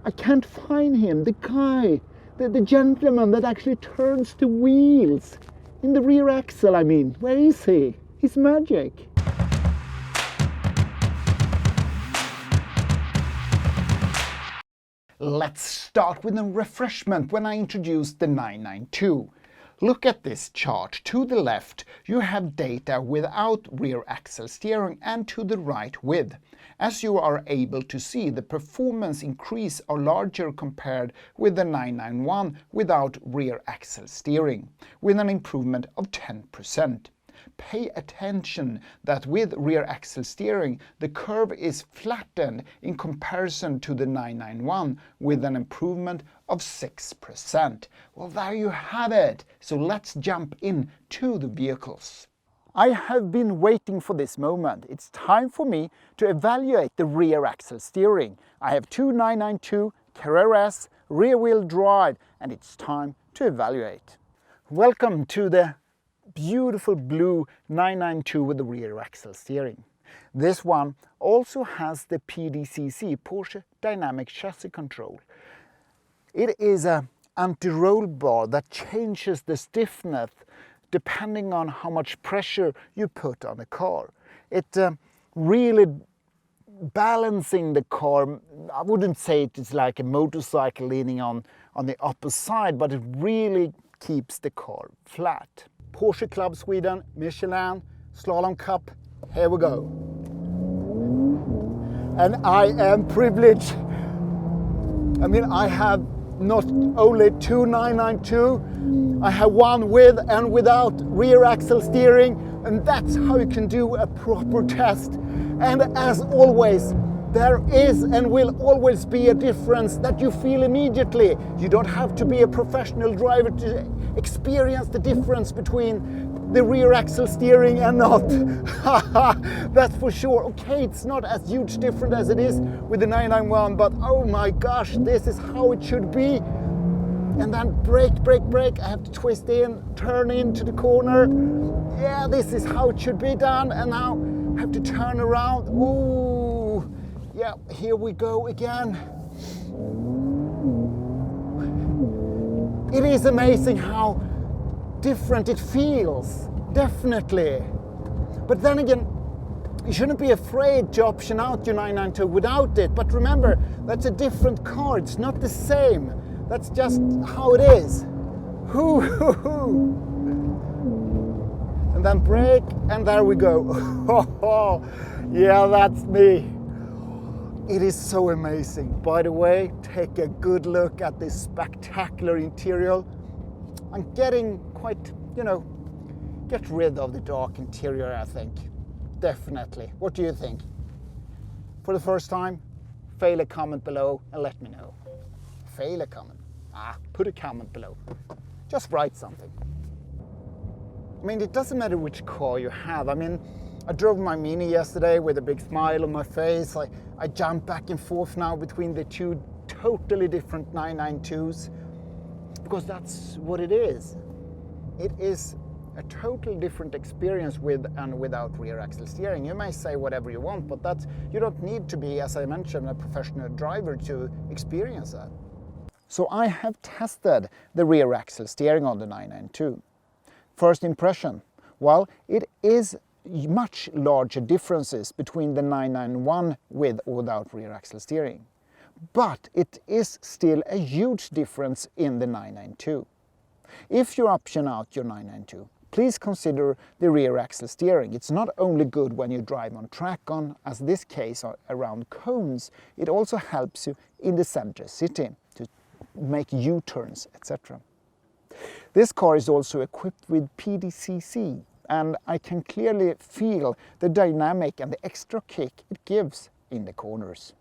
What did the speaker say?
I can't find him, the guy, the gentleman that actually turns the wheels in the rear axle, I mean. Where is he? He's magic. Let's start with a refreshment when I introduce the 992. Look at this chart. To the left you have data without rear axle steering and to the right with. As you are able to see, the performance increase are larger compared with the 991 without rear axle steering, with an improvement of 10%. Pay attention that with rear axle steering, the curve is flattened in comparison to the 991 with an improvement of 6%. Well, there you have it. So let's jump into the vehicles. I have been waiting for this moment. It's time for me to evaluate the rear axle steering. I have two 992 Carrera S rear wheel drive and it's time to evaluate. Welcome to the beautiful blue 992 with the rear axle steering. This one also has the PDCC, Porsche Dynamic Chassis Control. It is an anti-roll bar that changes the stiffness depending on how much pressure you put on the car. It really balancing the car. I wouldn't say it is like a motorcycle leaning on the upper side, but it really keeps the car flat. Porsche Club Sweden, Michelin Slalom Cup, here we go. And I am privileged. I mean, I have not only two 992, I have one with and without rear axle steering, and that's how you can do a proper test. And as always, there is and will always be a difference that you feel immediately. You don't have to be a professional driver to experience the difference between the rear axle steering and not. That's for sure. Okay, it's not as huge different as it is with the 991, but oh my gosh, this is how it should be. And then brake, brake, brake. I have to twist in, turn into the corner. Yeah, this is how it should be done. And now I have to turn around. Ooh, yeah, here we go again. It is amazing how different it feels, definitely. But then again, you shouldn't be afraid to option out your 992 without it. But remember, that's a different car, it's not the same. That's just how it is. Hoo, hoo, hoo. And then brake, and there we go. Yeah, that's me. It is so amazing. By the way, take a good look at this spectacular interior. I'm getting quite, get rid of the dark interior, I think. Definitely. What do you think? For the first time, fail a comment below and let me know. Fail a comment. Put a comment below. Just write something. I mean, it doesn't matter which car you have. I mean, I drove my Mini yesterday with a big smile on my face. I jump back and forth now between the two totally different 992s because that's what it is. It is a totally different experience with and without rear axle steering. You may say whatever you want, but you don't need to be, as I mentioned, a professional driver to experience that. So I have tested the rear axle steering on the 992. First impression, well, it is much larger differences between the 991 with or without rear axle steering. But it is still a huge difference in the 992. If you option out your 992, please consider the rear axle steering. It's not only good when you drive on track as this case, around cones, it also helps you in the center city to make U-turns, etc. This car is also equipped with PDCC, and I can clearly feel the dynamic and the extra kick it gives in the corners.